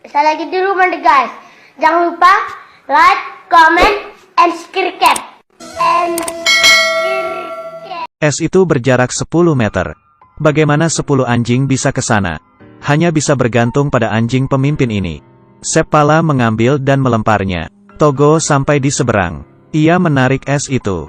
Bisa lagi di rumah deh guys. Jangan lupa like, comment, and subscribe. Es itu berjarak 10 meter. Bagaimana 10 anjing bisa ke sana? Hanya bisa bergantung pada anjing pemimpin ini. Seppala mengambil dan melemparnya. Togo sampai di seberang. Ia menarik es itu.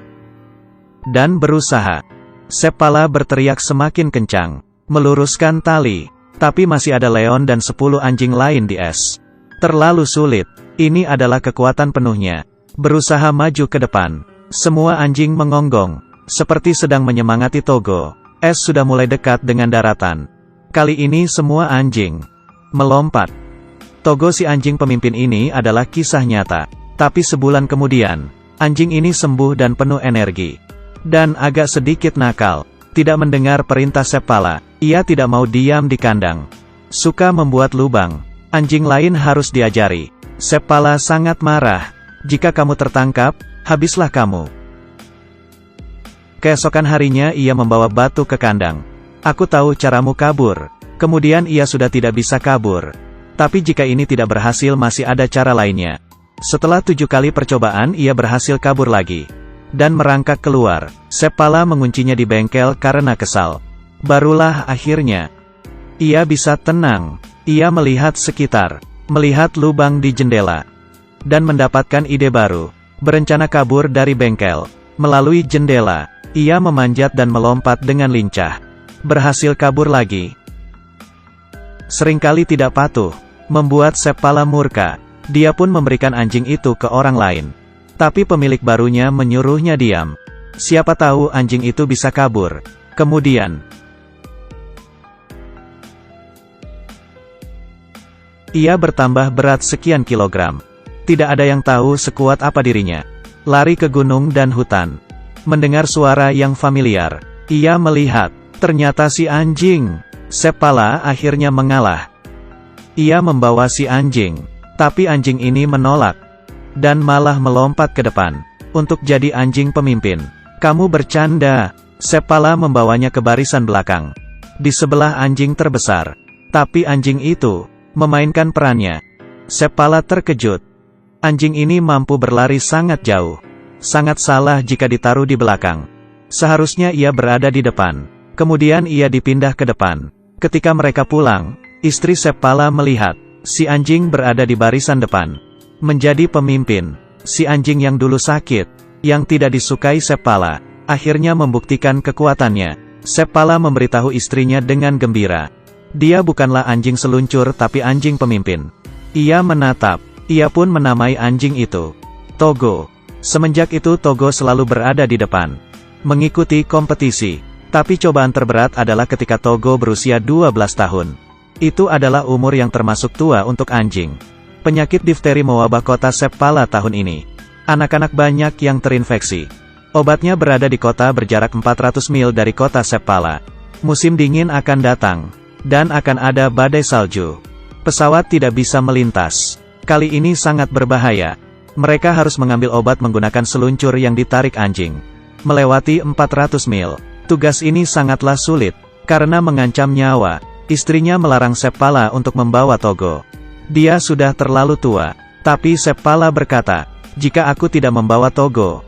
Dan berusaha. Seppala berteriak semakin kencang. Meluruskan tali. Tapi masih ada Leon dan 10 anjing lain di es. Terlalu sulit. Ini adalah kekuatan penuhnya. Berusaha maju ke depan. Semua anjing mengonggong. Seperti sedang menyemangati Togo. Es sudah mulai dekat dengan daratan. Kali ini semua anjing melompat. Togo si anjing pemimpin ini adalah kisah nyata. Tapi sebulan kemudian, anjing ini sembuh dan penuh energi. Dan agak sedikit nakal. Tidak mendengar perintah Seppala. Ia tidak mau diam di kandang. Suka membuat lubang. Anjing lain harus diajari. Seppala sangat marah. Jika kamu tertangkap, habislah kamu. Keesokan harinya ia membawa batu ke kandang. Aku tahu caramu kabur. Kemudian ia sudah tidak bisa kabur. Tapi jika ini tidak berhasil masih ada cara lainnya. Setelah 7 kali percobaan ia berhasil kabur lagi. Dan merangkak keluar. Seppala menguncinya di bengkel karena kesal. Barulah akhirnya ia bisa tenang. Ia melihat sekitar. Melihat lubang di jendela. Dan mendapatkan ide baru. Berencana kabur dari bengkel. Melalui jendela. Ia memanjat dan melompat dengan lincah. Berhasil kabur lagi. Seringkali tidak patuh. Membuat Seppala murka. Dia pun memberikan anjing itu ke orang lain. Tapi pemilik barunya menyuruhnya diam. Siapa tahu anjing itu bisa kabur. Kemudian ia bertambah berat sekian kilogram. Tidak ada yang tahu sekuat apa dirinya. Lari ke gunung dan hutan. Mendengar suara yang familiar. Ia melihat. Ternyata si anjing. Seppala akhirnya mengalah. Ia membawa si anjing. Tapi anjing ini menolak. Dan malah melompat ke depan. Untuk jadi anjing pemimpin. Kamu bercanda. Seppala membawanya ke barisan belakang. Di sebelah anjing terbesar. Tapi anjing itu memainkan perannya. Seppala terkejut. Anjing ini mampu berlari sangat jauh. Sangat salah jika ditaruh di belakang. Seharusnya ia berada di depan. Kemudian ia dipindah ke depan. Ketika mereka pulang, istri Seppala melihat si anjing berada di barisan depan. Menjadi pemimpin. Si anjing yang dulu sakit, yang tidak disukai Seppala, akhirnya membuktikan kekuatannya. Seppala memberitahu istrinya dengan gembira. Dia bukanlah anjing seluncur tapi anjing pemimpin. Ia menatap. Ia pun menamai anjing itu Togo. Semenjak itu Togo selalu berada di depan. Mengikuti kompetisi. Tapi cobaan terberat adalah ketika Togo berusia 12 tahun. Itu adalah umur yang termasuk tua untuk anjing. Penyakit difteri mewabah kota Seppala tahun ini. Anak-anak banyak yang terinfeksi. Obatnya berada di kota berjarak 400 mil dari kota Seppala. Musim dingin akan datang. Dan akan ada badai salju. Pesawat tidak bisa melintas. Kali ini sangat berbahaya. Mereka harus mengambil obat menggunakan seluncur yang ditarik anjing. Melewati 400 mil. Tugas ini sangatlah sulit. Karena mengancam nyawa. Istrinya melarang Seppala untuk membawa Togo. Dia sudah terlalu tua. Tapi Seppala berkata, jika aku tidak membawa Togo,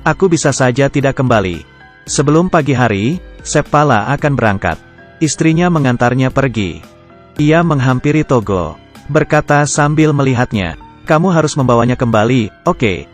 aku bisa saja tidak kembali. Sebelum pagi hari, Seppala akan berangkat. Istrinya mengantarnya pergi. Ia menghampiri Togo. Berkata sambil melihatnya. Kamu harus membawanya kembali, oke?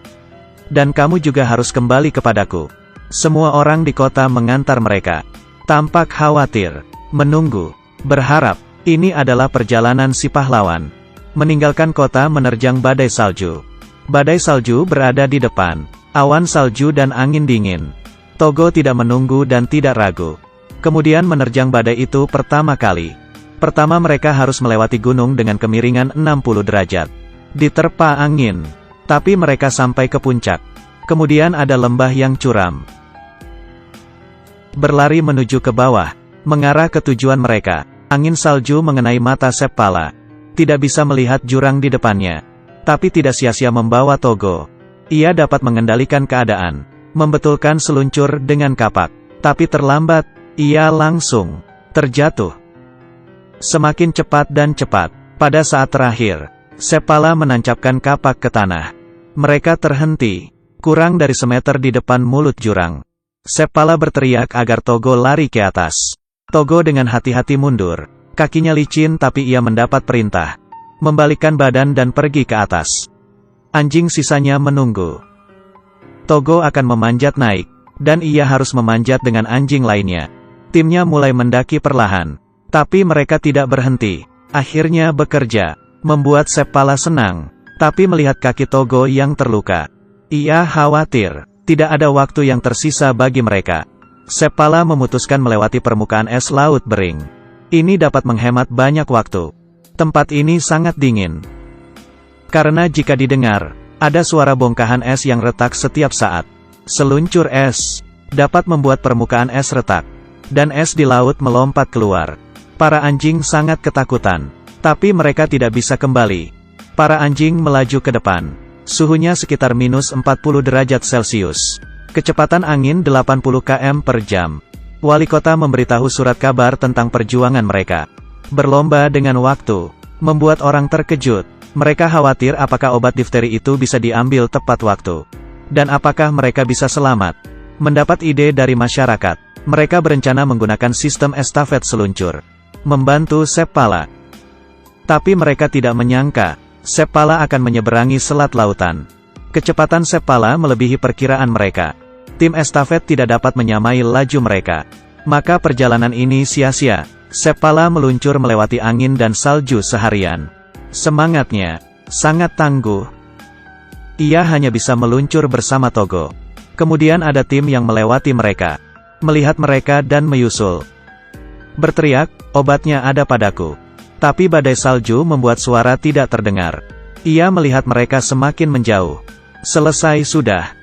Dan kamu juga harus kembali kepadaku. Semua orang di kota mengantar mereka. Tampak khawatir. Menunggu. Berharap. Ini adalah perjalanan si pahlawan. Meninggalkan kota menerjang badai salju. Badai salju berada di depan. Awan salju dan angin dingin. Togo tidak menunggu dan tidak ragu. Kemudian menerjang badai itu pertama kali. Pertama mereka harus melewati gunung dengan kemiringan 60 derajat. Diterpa angin. Tapi mereka sampai ke puncak. Kemudian ada lembah yang curam. Berlari menuju ke bawah. Mengarah ke tujuan mereka. Angin salju mengenai mata Seppala. Tidak bisa melihat jurang di depannya. Tapi tidak sia-sia membawa Togo. Ia dapat mengendalikan keadaan. Membetulkan seluncur dengan kapak. Tapi terlambat. Ia langsung terjatuh. Semakin cepat dan cepat. Pada saat terakhir, Sepala menancapkan kapak ke tanah. Mereka terhenti, kurang dari semeter di depan mulut jurang. Sepala berteriak agar Togo lari ke atas. Togo dengan hati-hati mundur. Kakinya licin tapi ia mendapat perintah. Membalikkan badan dan pergi ke atas. Anjing sisanya menunggu. Togo akan memanjat naik, dan ia harus memanjat dengan anjing lainnya. Timnya mulai mendaki perlahan. Tapi mereka tidak berhenti. Akhirnya bekerja. Membuat Sepala senang. Tapi melihat kaki Togo yang terluka, ia khawatir. Tidak ada waktu yang tersisa bagi mereka. Sepala memutuskan melewati permukaan es laut bering. Ini dapat menghemat banyak waktu. Tempat ini sangat dingin. Karena jika didengar, ada suara bongkahan es yang retak setiap saat. Seluncur es dapat membuat permukaan es retak. Dan es di laut melompat keluar. Para anjing sangat ketakutan. Tapi mereka tidak bisa kembali. Para anjing melaju ke depan. Suhunya sekitar minus 40 derajat Celcius. Kecepatan angin 80 km per jam. Wali kota memberitahu surat kabar tentang perjuangan mereka. Berlomba dengan waktu. Membuat orang terkejut. Mereka khawatir apakah obat difteri itu bisa diambil tepat waktu. Dan apakah mereka bisa selamat. Mendapat ide dari masyarakat. Mereka berencana menggunakan sistem estafet seluncur. Membantu Sepala. Tapi mereka tidak menyangka. Sepala akan menyeberangi selat lautan. Kecepatan Sepala melebihi perkiraan mereka. Tim estafet tidak dapat menyamai laju mereka. Maka perjalanan ini sia-sia. Sepala meluncur melewati angin dan salju seharian. Semangatnya sangat tangguh. Ia hanya bisa meluncur bersama Togo. Kemudian ada tim yang melewati mereka. Melihat mereka dan menyusul. Berteriak, obatnya ada padaku. Tapi badai salju membuat suara tidak terdengar. Ia melihat mereka semakin menjauh. Selesai sudah.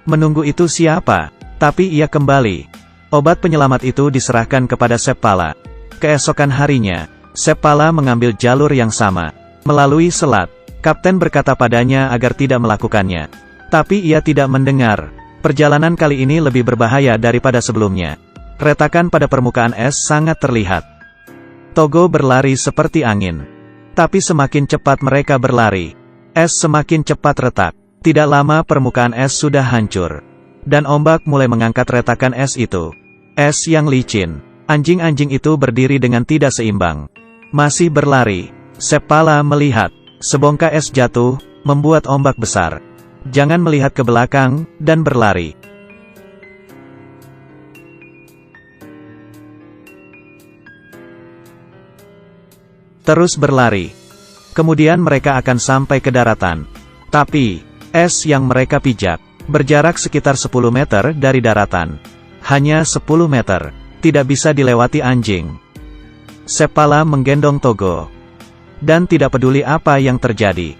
Menunggu itu siapa? Tapi ia kembali. Obat penyelamat itu diserahkan kepada Sepala. Keesokan harinya, Sepala mengambil jalur yang sama. Melalui selat, kapten berkata padanya agar tidak melakukannya. Tapi ia tidak mendengar. Perjalanan kali ini lebih berbahaya daripada sebelumnya. Retakan pada permukaan es sangat terlihat. Togo berlari seperti angin. Tapi semakin cepat mereka berlari, es semakin cepat retak. Tidak lama permukaan es sudah hancur. Dan ombak mulai mengangkat retakan es itu. Es yang licin. Anjing-anjing itu berdiri dengan tidak seimbang. Masih berlari. Sepala melihat. Sebongkah es jatuh, membuat ombak besar. Jangan melihat ke belakang, dan berlari. Terus berlari. Kemudian mereka akan sampai ke daratan. Tapi, es yang mereka pijak, berjarak sekitar 10 meter dari daratan. Hanya 10 meter. Tidak bisa dilewati anjing. Sepala menggendong Togo. Dan tidak peduli apa yang terjadi.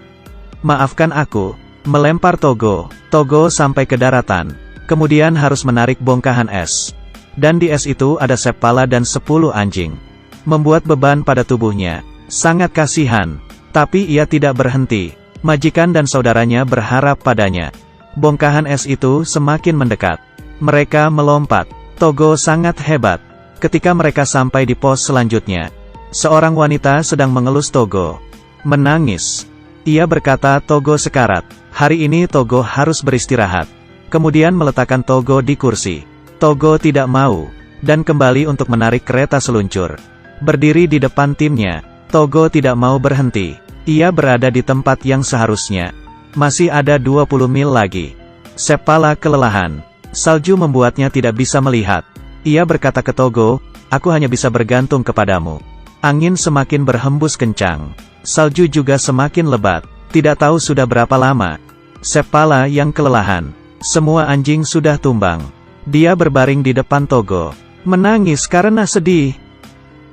Maafkan aku. Melempar Togo. Togo sampai ke daratan. Kemudian harus menarik bongkahan es. Dan di es itu ada Sepala dan 10 anjing. Membuat beban pada tubuhnya. Sangat kasihan. Tapi ia tidak berhenti. Majikan dan saudaranya berharap padanya. Bongkahan es itu semakin mendekat. Mereka melompat. Togo sangat hebat. Ketika mereka sampai di pos selanjutnya, seorang wanita sedang mengelus Togo. Menangis. Ia berkata Togo sekarat. Hari ini Togo harus beristirahat. Kemudian meletakkan Togo di kursi. Togo tidak mau. Dan kembali untuk menarik kereta seluncur. Berdiri di depan timnya. Togo tidak mau berhenti. Ia berada di tempat yang seharusnya. Masih ada 20 mil lagi. Sepala kelelahan. Salju membuatnya tidak bisa melihat. Ia berkata ke Togo, aku hanya bisa bergantung kepadamu. Angin semakin berhembus kencang. Salju juga semakin lebat. Tidak tahu sudah berapa lama. Sepala yang kelelahan. Semua anjing sudah tumbang. Dia berbaring di depan Togo. Menangis karena sedih.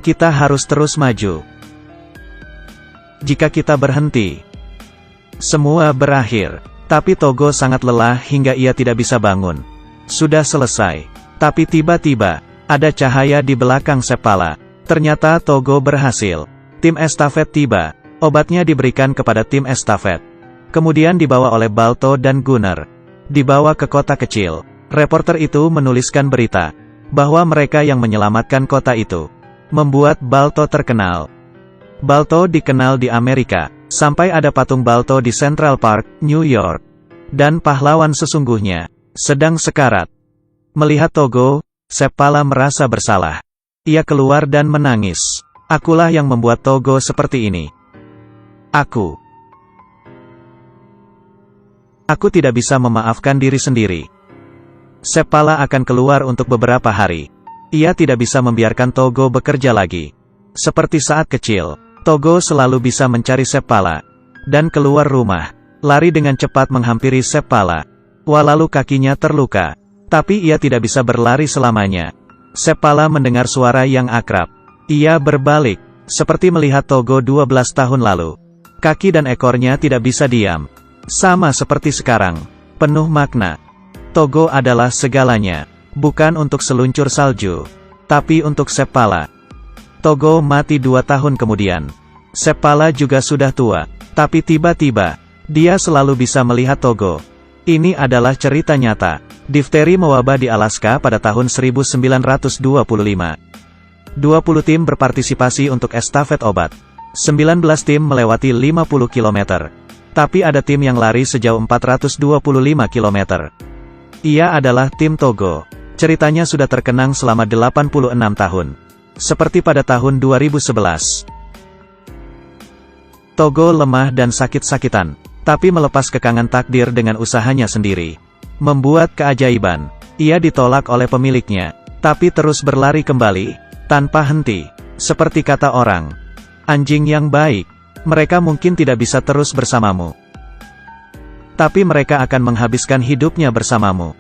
Kita harus terus maju. Jika kita berhenti, semua berakhir. Tapi Togo sangat lelah hingga ia tidak bisa bangun. Sudah selesai. Tapi tiba-tiba, ada cahaya di belakang Sepala. Ternyata Togo berhasil. Tim estafet tiba. Obatnya diberikan kepada tim estafet. Kemudian dibawa oleh Balto dan Gunner. Dibawa ke kota kecil. Reporter itu menuliskan berita bahwa mereka yang menyelamatkan kota itu. Membuat Balto terkenal. Balto dikenal di Amerika, sampai ada patung Balto di Central Park, New York. Dan pahlawan sesungguhnya sedang sekarat. Melihat Togo, Seppala merasa bersalah. Ia keluar dan menangis. Akulah yang membuat Togo seperti ini. Aku tidak bisa memaafkan diri sendiri. Seppala akan keluar untuk beberapa hari. Ia tidak bisa membiarkan Togo bekerja lagi. Seperti saat kecil, Togo selalu bisa mencari Seppala dan keluar rumah, lari dengan cepat menghampiri Seppala. Walau kakinya terluka, tapi ia tidak bisa berlari selamanya. Seppala mendengar suara yang akrab. Ia berbalik, seperti melihat Togo 12 tahun lalu. Kaki dan ekornya tidak bisa diam. Sama seperti sekarang, penuh makna. Togo adalah segalanya, bukan untuk seluncur salju, tapi untuk Seppala. Togo mati 2 tahun kemudian. Seppala juga sudah tua, tapi tiba-tiba, dia selalu bisa melihat Togo. Ini adalah cerita nyata. Difteri mewabah di Alaska pada tahun 1925. 20 tim berpartisipasi untuk estafet obat. 19 tim melewati 50 km. Tapi ada tim yang lari sejauh 425 km. Ia adalah tim Togo. Ceritanya sudah terkenang selama 86 tahun. Seperti pada tahun 2011. Togo lemah dan sakit-sakitan, tapi melepas kekangan takdir dengan usahanya sendiri. Membuat keajaiban. Ia ditolak oleh pemiliknya, tapi terus berlari kembali, tanpa henti. Seperti kata orang, anjing yang baik, mereka mungkin tidak bisa terus bersamamu, tapi mereka akan menghabiskan hidupnya bersamamu.